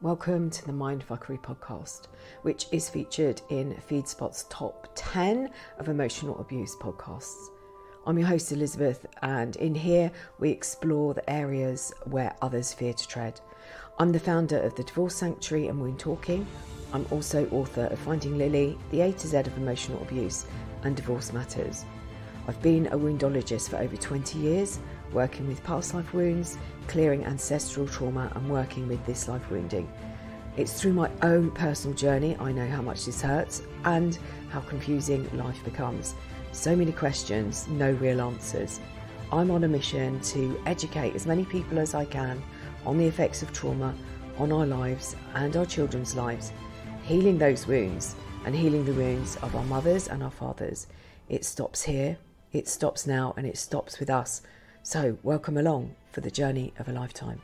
Welcome to the Mindfuckery podcast, which is featured in FeedSpot's top 10 of emotional abuse podcasts. I'm your host Elizabeth, and in here we explore the areas where others fear to tread. I'm the founder of the Divorce Sanctuary and Wound Talking. I'm also author of Finding Lily, the A to Z of emotional abuse and divorce matters. I've been a woundologist for over 20 years, working with past life wounds, clearing ancestral trauma and working with this life wounding. It's through my own personal journey I know how much this hurts and how confusing life becomes. So many questions, no real answers. I'm on a mission to educate as many people as I can on the effects of trauma on our lives and our children's lives, healing those wounds and healing the wounds of our mothers and our fathers. It stops here, it stops now, and it stops with us. So welcome along for the journey of a lifetime.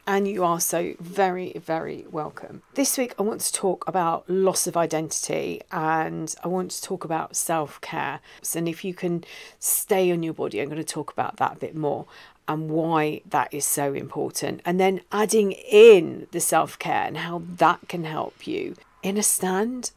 And you are so very, very welcome. This week I want to talk about loss of identity, and I want to talk about self-care. And if you can stay on your body, I'm going to talk about that a bit more and why that is so important. And then adding in the self-care and how that can help you understand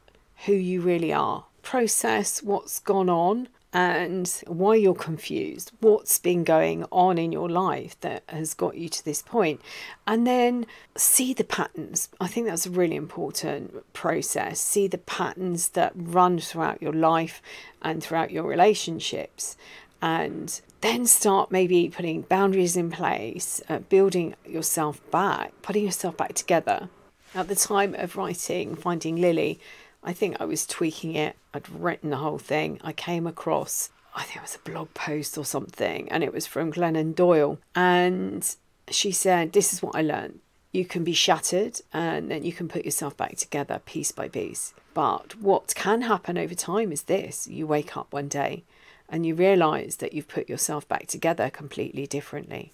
who you really are, process what's gone on, and why you're confused, what's been going on in your life that has got you to this point, and then see the patterns. I think that's a really important process. See the patterns that run throughout your life and throughout your relationships, and then start maybe putting boundaries in place, building yourself back, putting yourself back together. At the time of writing Finding Lily, I think I was tweaking it. I'd written the whole thing. I came across, I think it was a blog post or something, and it was from Glennon Doyle. And she said, this is what I learned. You can be shattered and then you can put yourself back together piece by piece. But what can happen over time is this. You wake up one day and you realise that you've put yourself back together completely differently.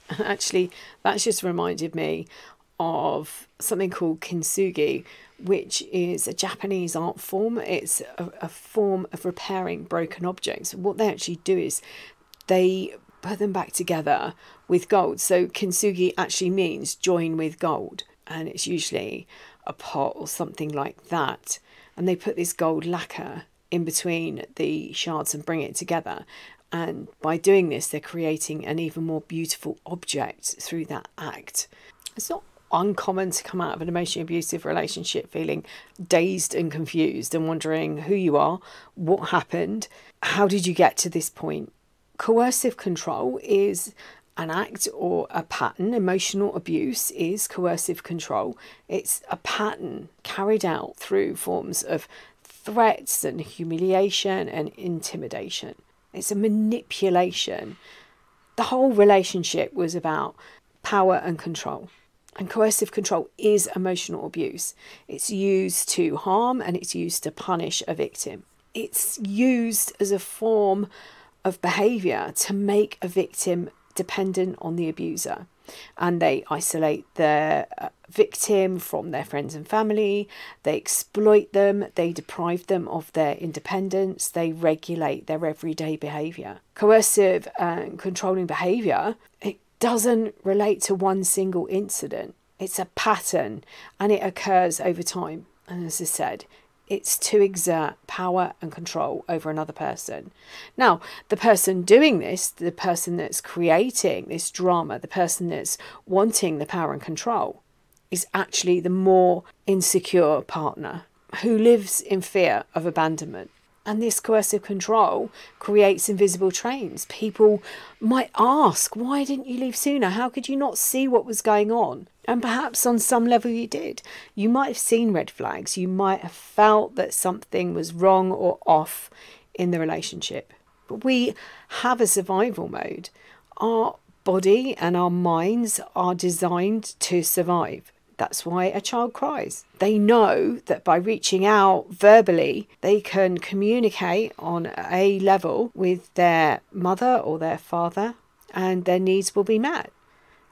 And actually, that's just reminded me of something called kintsugi, which is a Japanese art form. It's a form of repairing broken objects. What they actually do is they put them back together with gold. So kintsugi actually means join with gold, and it's usually a pot or something like that. And they put this gold lacquer in between the shards and bring it together. And by doing this, they're creating an even more beautiful object through that act. It's not uncommon to come out of an emotionally abusive relationship feeling dazed and confused and wondering who you are, what happened, how did you get to this point. Coercive control is an act or a pattern. Emotional abuse is coercive control. It's a pattern carried out through forms of threats and humiliation and intimidation. It's a manipulation. The whole relationship was about power and control. And coercive control is emotional abuse. It's used to harm and it's used to punish a victim. It's used as a form of behaviour to make a victim dependent on the abuser. And they isolate their victim from their friends and family. They exploit them. They deprive them of their independence. They regulate their everyday behaviour. Coercive and controlling behaviour, it doesn't relate to one single incident. It's a pattern and it occurs over time. And as I said, it's to exert power and control over another person. Now, the person doing this, the person that's creating this drama, the person that's wanting the power and control, is actually the more insecure partner who lives in fear of abandonment. And this coercive control creates invisible trains. People might ask, why didn't you leave sooner? How could you not see what was going on? And perhaps on some level you did. You might have seen red flags. You might have felt that something was wrong or off in the relationship. But we have a survival mode. Our body and our minds are designed to survive. That's why a child cries. They know that by reaching out verbally, they can communicate on a level with their mother or their father, and their needs will be met.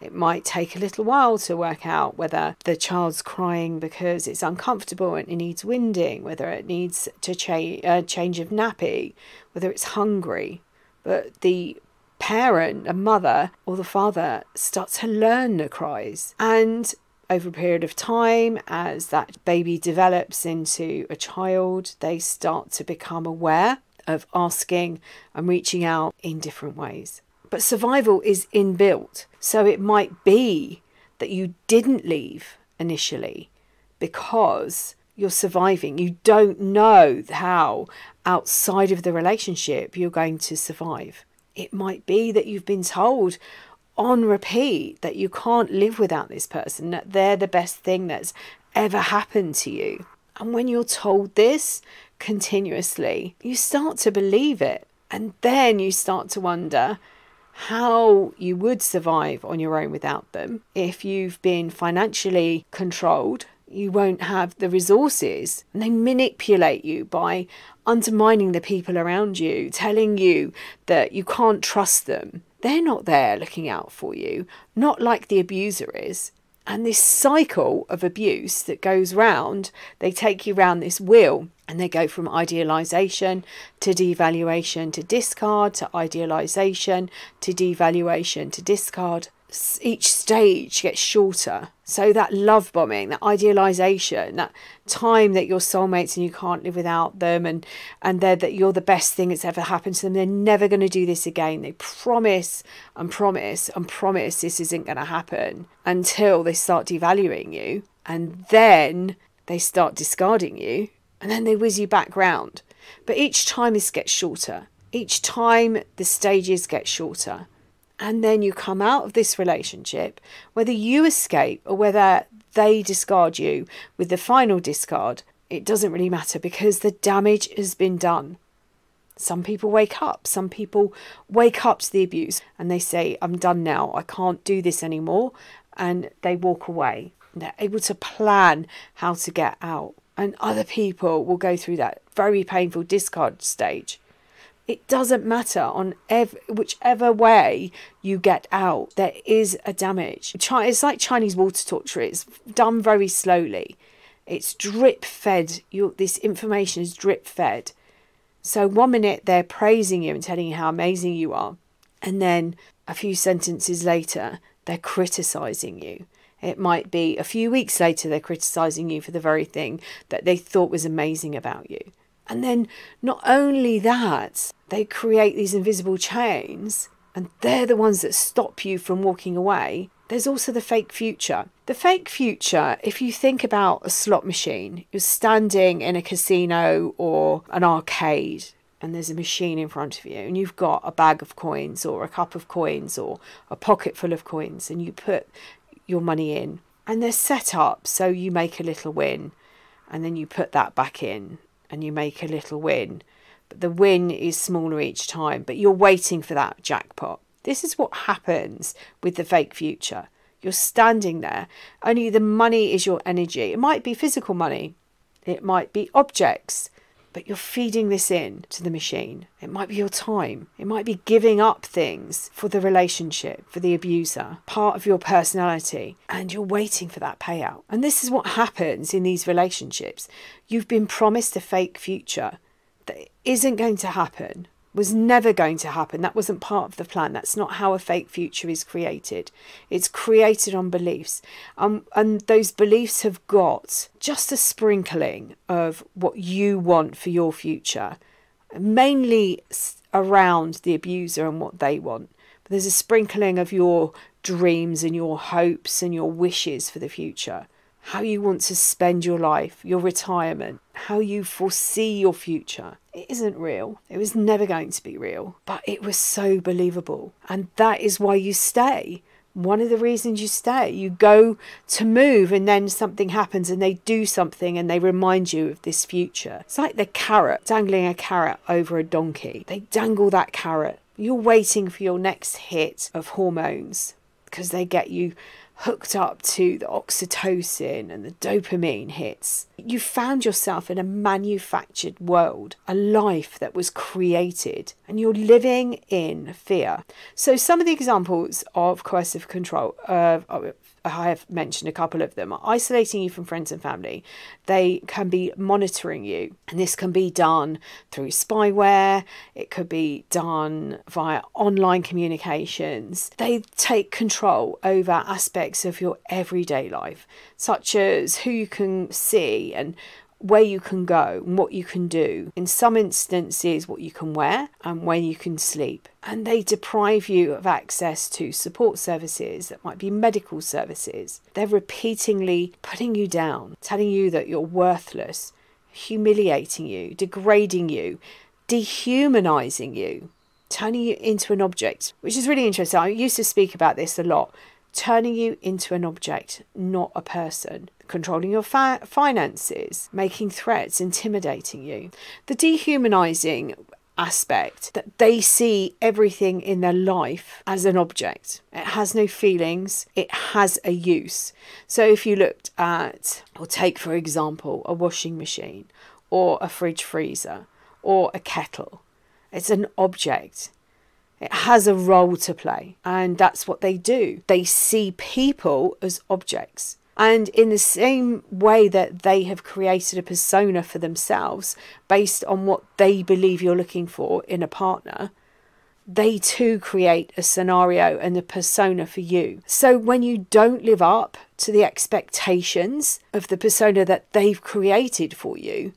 It might take a little while to work out whether the child's crying because it's uncomfortable and it needs winding, whether it needs to change of nappy, whether it's hungry. But the parent, a mother or the father, start to learn the cries. And over a period of time, as that baby develops into a child, they start to become aware of asking and reaching out in different ways. But survival is inbuilt. So it might be that you didn't leave initially because you're surviving. You don't know how outside of the relationship you're going to survive. It might be that you've been told on repeat that you can't live without this person, that they're the best thing that's ever happened to you. And when you're told this continuously, you start to believe it. And then you start to wonder how you would survive on your own without them. If you've been financially controlled, you won't have the resources. And they manipulate you by undermining the people around you, telling you that you can't trust them. They're not there looking out for you, not like the abuser is. And this cycle of abuse that goes round, they take you round this wheel and they go from idealisation to devaluation to discard to idealisation to devaluation to discard. Each stage gets shorter. So that love bombing, that idealisation, that time that you're soulmates and you can't live without them and that you're the best thing that's ever happened to them. They're never going to do this again. They promise and promise and promise this isn't going to happen until they start devaluing you. And then they start discarding you and then they whiz you back round. But each time this gets shorter. Each time the stages get shorter. And then you come out of this relationship, whether you escape or whether they discard you with the final discard, it doesn't really matter because the damage has been done. Some people wake up. Some people wake up to the abuse and they say, I'm done now. I can't do this anymore. And they walk away. They're able to plan how to get out. And other people will go through that very painful discard stage. It doesn't matter on whichever way you get out, there is a damage. It's like Chinese water torture. It's done very slowly. It's drip fed. This information is drip fed. So 1 minute they're praising you and telling you how amazing you are. And then a few sentences later, they're criticising you. It might be a few weeks later, they're criticising you for the very thing that they thought was amazing about you. And then not only that, they create these invisible chains and they're the ones that stop you from walking away. There's also the fake future. The fake future, if you think about a slot machine, you're standing in a casino or an arcade and there's a machine in front of you and you've got a bag of coins or a cup of coins or a pocket full of coins and you put your money in and they're set up so you make a little win and then you put that back in and you make a little win. But the win is smaller each time, but you're waiting for that jackpot. This is what happens with the fake future. You're standing there, only the money is your energy. It might be physical money, it might be objects, but you're feeding this in to the machine. It might be your time. It might be giving up things for the relationship, for the abuser, part of your personality, and you're waiting for that payout. And this is what happens in these relationships. You've been promised a fake future that isn't going to happen, was never going to happen. That wasn't part of the plan. That's not how a fake future is created. It's created on beliefs. And those beliefs have got just a sprinkling of what you want for your future, mainly around the abuser and what they want. But there's a sprinkling of your dreams and your hopes and your wishes for the future. How you want to spend your life, your retirement, how you foresee your future. It isn't real. It was never going to be real, but it was so believable. And that is why you stay. One of the reasons you stay, you go to move and then something happens and they do something and they remind you of this future. It's like the carrot, dangling a carrot over a donkey. They dangle that carrot. You're waiting for your next hit of hormones because they get you hooked up to the oxytocin and the dopamine hits. You found yourself in a manufactured world, a life that was created, and you're living in fear. So some of the examples of coercive control, I have mentioned a couple of them, are isolating you from friends and family. They can be monitoring you, and this can be done through spyware. It could be done via online communications. They take control over aspects of your everyday life, such as who you can see and where you can go and what you can do. In some instances, what you can wear and when you can sleep. And they deprive you of access to support services that might be medical services. They're repeatedly putting you down, telling you that you're worthless, humiliating you, degrading you, dehumanizing you, turning you into an object, which is really interesting. I used to speak about this a lot. Turning you into an object, not a person. Controlling your finances, making threats, intimidating you. The dehumanizing aspect, that they see everything in their life as an object. It has no feelings, it has a use. So if you looked at, or take for example, a washing machine or a fridge freezer or a kettle, it's an object. It has a role to play, and that's what they do. They see people as objects. And in the same way that they have created a persona for themselves based on what they believe you're looking for in a partner, they too create a scenario and a persona for you. So when you don't live up to the expectations of the persona that they've created for you,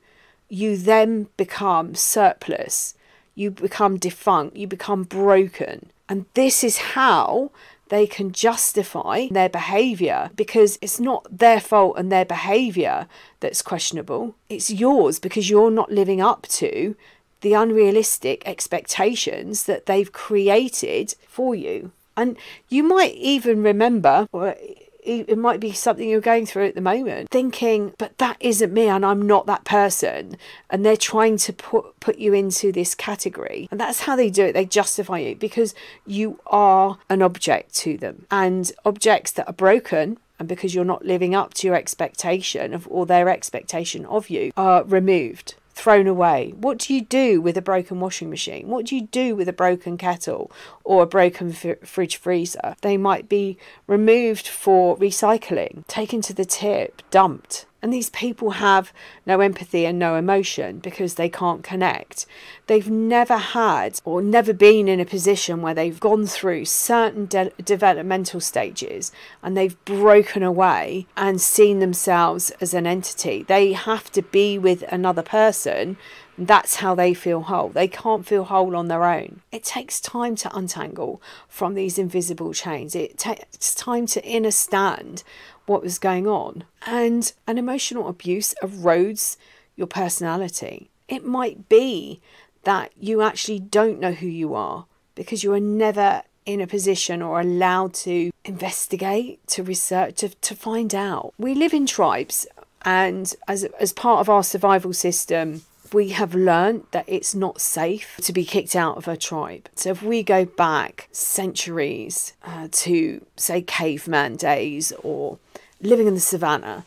you then become surplus. You become defunct, you become broken. And this is how they can justify their behaviour, because it's not their fault and their behaviour that's questionable. It's yours, because you're not living up to the unrealistic expectations that they've created for you. And you might even remember, or it might be something you're going through at the moment, thinking, but that isn't me and I'm not that person. And they're trying to put you into this category. And that's how they do it. They justify you because you are an object to them. And objects that are broken, and because you're not living up to your expectation of, or their expectation of you, are removed, thrown away. What do you do with a broken washing machine? What do you do with a broken kettle or a broken fridge freezer? They might be removed for recycling, taken to the tip, dumped. And these people have no empathy and no emotion because they can't connect. They've never had or never been in a position where they've gone through certain developmental stages and they've broken away and seen themselves as an entity. They have to be with another person. That's how they feel whole. They can't feel whole on their own. It takes time to untangle from these invisible chains. It takes time to understand what was going on. And an emotional abuse erodes your personality. It might be that you actually don't know who you are because you are never in a position or allowed to investigate, to research, to find out. We live in tribes, and as part of our survival system, we have learned that it's not safe to be kicked out of a tribe. So if we go back centuries to, say, caveman days or living in the savannah,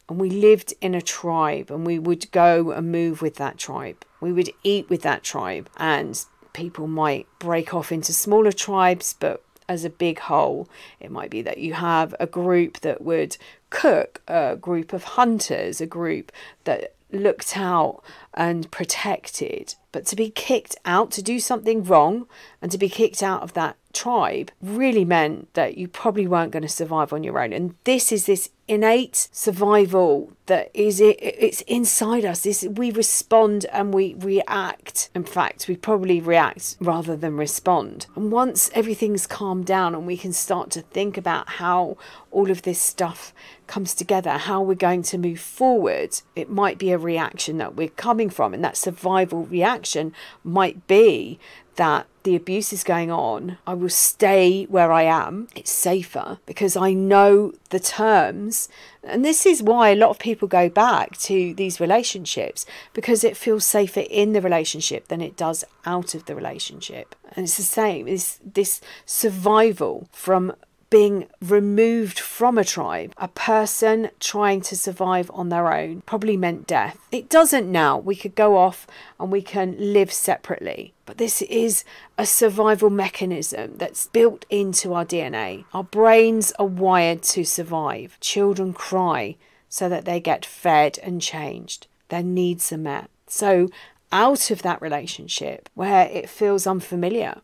and we lived in a tribe and we would go and move with that tribe, we would eat with that tribe, and people might break off into smaller tribes, but as a big whole, it might be that you have a group that would cook, a group of hunters, a group that looked out and protected. But to be kicked out, to do something wrong and to be kicked out of that tribe really meant that you probably weren't going to survive on your own. And this is this innate survival that is it's inside us. We respond and we react. In fact, we probably react rather than respond. And once everything's calmed down and we can start to think about how all of this stuff comes together, how we're going to move forward, it might be a reaction that we're coming from. And that survival reaction might be that the abuse is going on. I will stay where I am. It's safer because I know the terms. And this is why a lot of people go back to these relationships, because it feels safer in the relationship than it does out of the relationship. And it's the same. It's this survival from being removed from a tribe, a person trying to survive on their own, probably meant death. It doesn't now. We could go off and we can live separately. But this is a survival mechanism that's built into our DNA. Our brains are wired to survive. Children cry so that they get fed and changed. Their needs are met. So out of that relationship where it feels unfamiliar,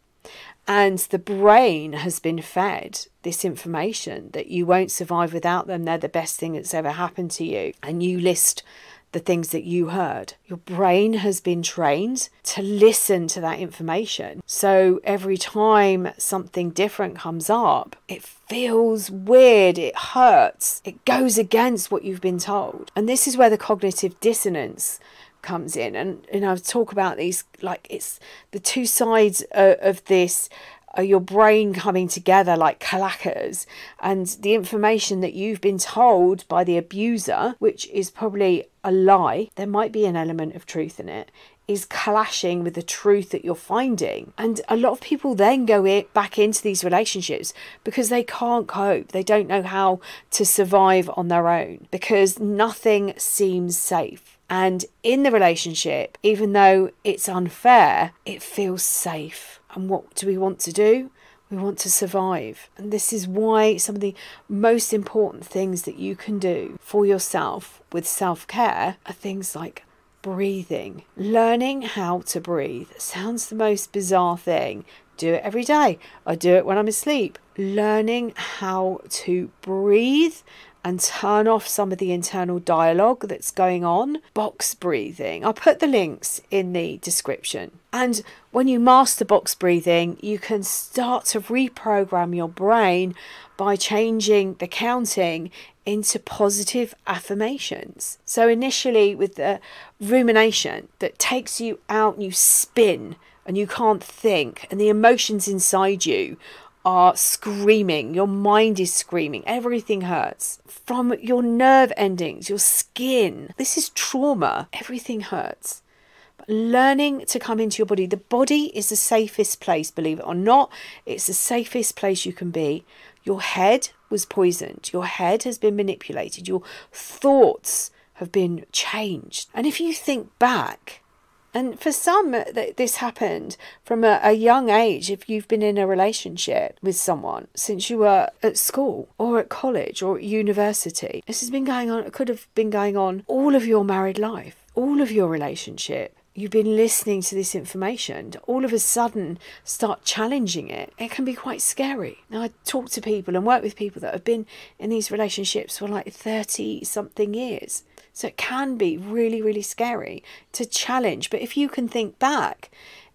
and the brain has been fed this information that you won't survive without them, they're the best thing that's ever happened to you, and you list the things that you heard. Your brain has been trained to listen to that information. So every time something different comes up, it feels weird, it hurts, it goes against what you've been told. And this is where the cognitive dissonance comes in. And I talk about these, like, it's the two sides of this, your brain coming together like clackers, and the information that you've been told by the abuser, which is probably a lie, there might be an element of truth in it, is clashing with the truth that you're finding. And a lot of people then go back into these relationships because they can't cope. They don't know how to survive on their own because nothing seems safe. And in the relationship, even though it's unfair, it feels safe. And what do we want to do? We want to survive. And this is why some of the most important things that you can do for yourself with self-care are things like breathing. Learning how to breathe. It sounds the most bizarre thing. Do it every day. I do it when I'm asleep. Learning how to breathe and turn off some of the internal dialogue that's going on. Box breathing. I'll put the links in the description. And when you master box breathing, you can start to reprogram your brain by changing the counting into positive affirmations. So initially with the rumination that takes you out and you spin and you can't think, and the emotions inside you are screaming, your mind is screaming, everything hurts. From your nerve endings, your skin, this is trauma, everything hurts. But learning to come into your body, the body is the safest place, believe it or not, it's the safest place you can be. Your head was poisoned, your head has been manipulated, your thoughts have been changed. And if you think back, and for some, this happened from a young age. If you've been in a relationship with someone since you were at school or at college or at university, this has been going on, it could have been going on all of your married life, all of your relationship. You've been listening to this information, to all of a sudden start challenging it. It can be quite scary. Now, I talk to people and work with people that have been in these relationships for like 30 something years. So it can be really, really scary to challenge. But if you can think back,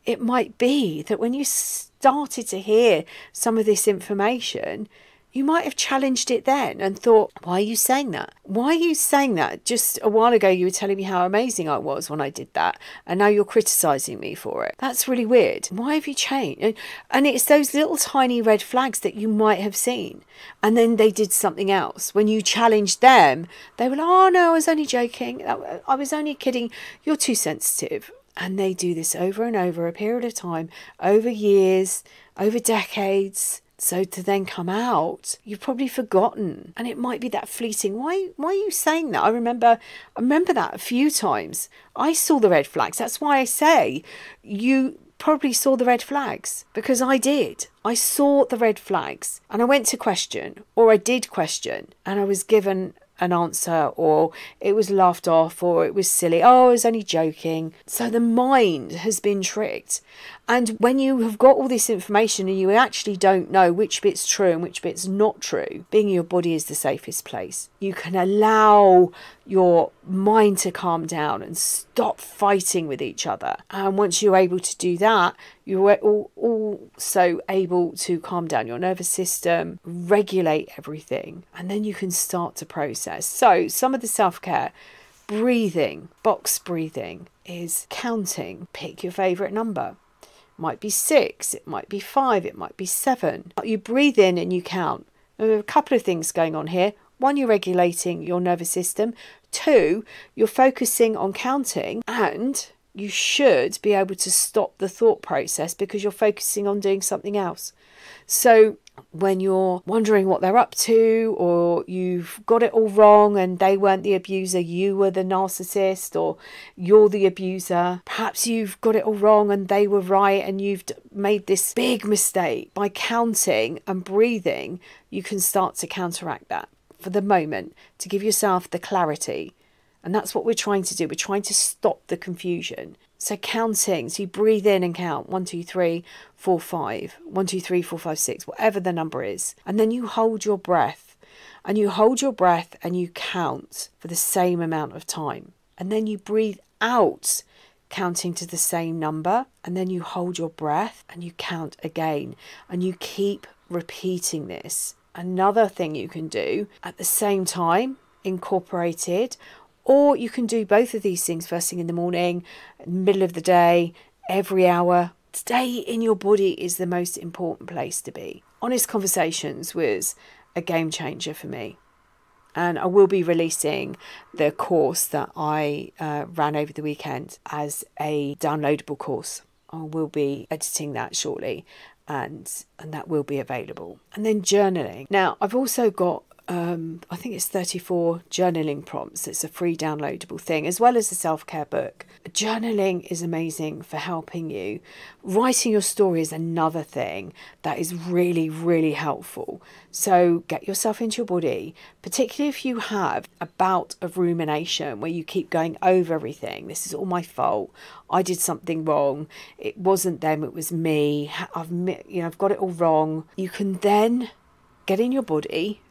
it might be that when you started to hear some of this information, you might have challenged it then and thought, why are you saying that? Why are you saying that? Just a while ago, you were telling me how amazing I was when I did that. And now you're criticising me for it. That's really weird. Why have you changed? And it's those little tiny red flags that you might have seen. And then they did something else. When you challenged them, they were like, oh, no, I was only joking. I was only kidding. You're too sensitive. And they do this over and over a period of time, over years, over decades. So to then come out, you've probably forgotten. And it might be that fleeting, why are you saying that? I remember that a few times. I saw the red flags. That's why I say you probably saw the red flags, because I did. I saw the red flags and I went to question, or I did question, and I was given an answer, or it was laughed off, or it was silly. Oh, I was only joking. So the mind has been tricked. And when you have got all this information and you actually don't know which bit's true and which bit's not true, being in your body is the safest place. You can allow your mind to calm down and stop fighting with each other. And once you're able to do that, you're also able to calm down your nervous system, regulate everything, and then you can start to process. So some of the self-care, breathing, box breathing, is counting. Pick your favourite number. It might be 6, it might be 5, it might be 7. You breathe in and you count. There are a couple of things going on here. 1, you're regulating your nervous system. 2, you're focusing on counting, and you should be able to stop the thought process because you're focusing on doing something else. So when you're wondering what they're up to, or you've got it all wrong and they weren't the abuser, you were the narcissist, or you're the abuser, perhaps you've got it all wrong and they were right and you've made this big mistake. By counting and breathing, you can start to counteract that for the moment, to give yourself the clarity. And that's what we're trying to do. We're trying to stop the confusion. So counting, so you breathe in and count 1, 2, 3, 4, 5, 1, 2, 3, 4, 5, 6, whatever the number is. And then you hold your breath, and you hold your breath and you count for the same amount of time. And then you breathe out, counting to the same number. And then you hold your breath and you count again. And you keep repeating this. Another thing you can do at the same time, incorporated, or you can do both of these things first thing in the morning, middle of the day, every hour. Stay in your body is the most important place to be. Honest Conversations was a game changer for me. And I will be releasing the course that I ran over the weekend as a downloadable course. I will be editing that shortly, and that will be available. And then journaling. Now, I've also got I think it's 34 journaling prompts. It's a free downloadable thing, as well as a self-care book. Journaling is amazing for helping you. Writing your story is another thing that is really, really helpful. So get yourself into your body, particularly if you have a bout of rumination where you keep going over everything. This is all my fault. I did something wrong. It wasn't them, it was me. I've got it all wrong. You can then get in your body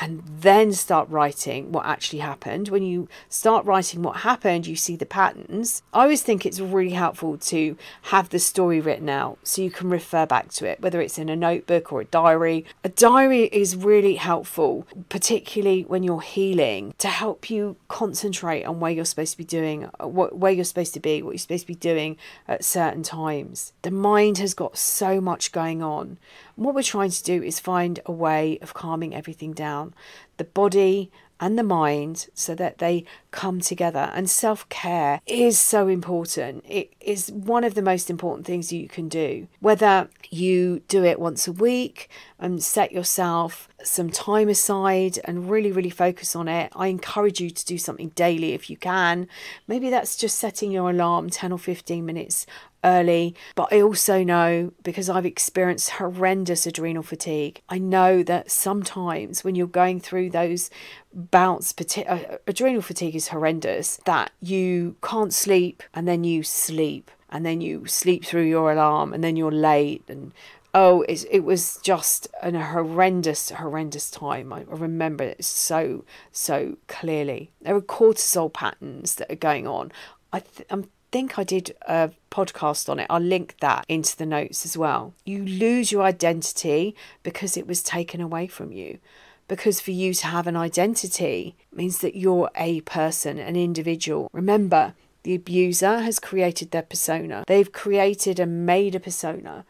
and then start writing what actually happened. When you start writing what happened, you see the patterns. I always think it's really helpful to have the story written out so you can refer back to it, whether it's in a notebook or a diary. A diary is really helpful, particularly when you're healing, to help you concentrate on where you're supposed to be doing, where you're supposed to be, what you're supposed to be doing at certain times. The mind has got so much going on. And what we're trying to do is find a way of calming everything down, the body and the mind, so that they come together. And self-care is so important. It is one of the most important things you can do. Whether you do it once a week and set yourself some time aside and really, really focus on it. I encourage you to do something daily if you can. Maybe that's just setting your alarm 10 or 15 minutes early. But I also know, because I've experienced horrendous adrenal fatigue, I know that sometimes when you're going through those bouts, adrenal fatigue is horrendous, that you can't sleep and then you sleep and then you sleep through your alarm and then you're late, and it was just a horrendous time. I remember it so clearly. There are cortisol patterns that are going on. I think I did a podcast on it. I'll link that into the notes as well. You lose your identity because it was taken away from you. Because for you to have an identity means that you're a person, an individual. Remember, the abuser has created their persona. They've created and made a persona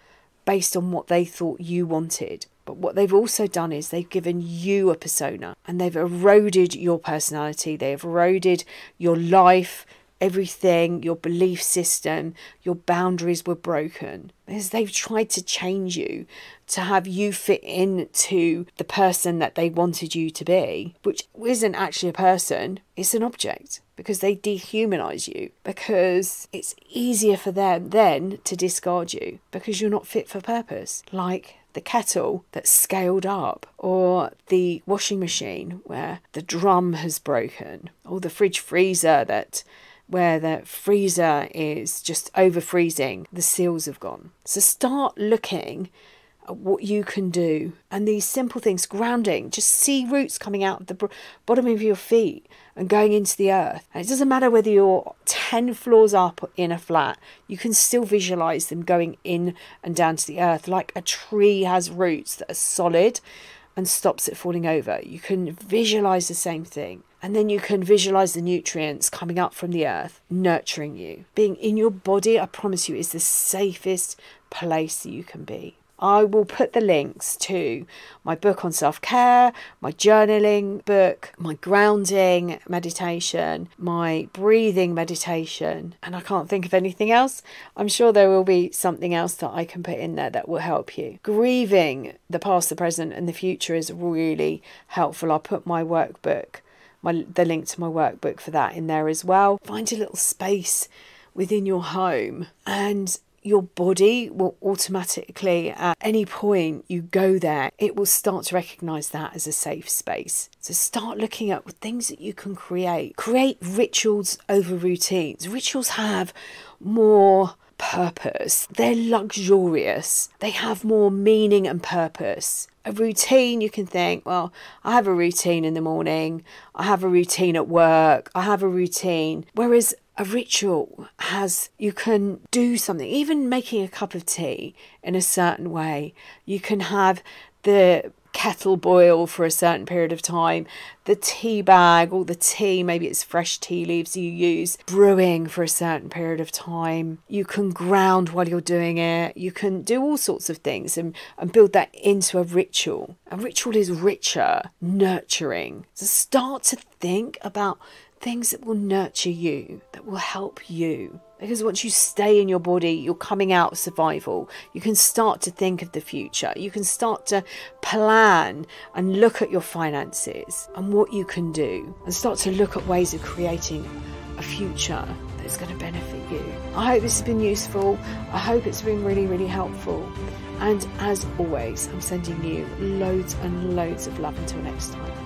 based on what they thought you wanted. But what they've also done is they've given you a persona, and they've eroded your personality. They've eroded your life, everything, your belief system, your boundaries were broken. Because they've tried to change you to have you fit into the person that they wanted you to be, which isn't actually a person, it's an object, because they dehumanize you, because it's easier for them then to discard you because you're not fit for purpose. Like the kettle that's scaled up, or the washing machine where the drum has broken, or the fridge freezer where the freezer is just over freezing, the seals have gone. So start looking at what you can do. And these simple things, grounding, just see roots coming out of the bottom of your feet and going into the earth. And it doesn't matter whether you're 10 floors up in a flat, you can still visualize them going in and down to the earth, like a tree has roots that are solid and stops it falling over. You can visualize the same thing. And then you can visualize the nutrients coming up from the earth, nurturing you. Being in your body, I promise you, is the safest place that you can be. I will put the links to my book on self-care, my journaling book, my grounding meditation, my breathing meditation, and I can't think of anything else. I'm sure there will be something else that I can put in there that will help you. Grieving the past, the present and the future is really helpful. I'll put my workbook, the link to my workbook for that in there as well. Find a little space within your home, and your body will automatically, at any point you go there, it will start to recognise that as a safe space. So start looking at things that you can create. Create rituals over routines. Rituals have more purpose. They're luxurious. They have more meaning and purpose. A routine, you can think, well, I have a routine in the morning, I have a routine at work, I have a routine. Whereas a ritual has, you can do something, even making a cup of tea in a certain way. You can have the kettle boil for a certain period of time, the tea bag or the tea, maybe it's fresh tea leaves you use, brewing for a certain period of time. You can ground while you're doing it. You can do all sorts of things and build that into a ritual. A ritual is richer, nurturing. So start to think about things that will nurture you, that will help you. Because once you stay in your body, you're coming out of survival. You can start to think of the future. You can start to plan and look at your finances and what you can do, and start to look at ways of creating a future that's going to benefit you. I hope this has been useful. I hope it's been really, really helpful. And as always, I'm sending you loads and loads of love until next time.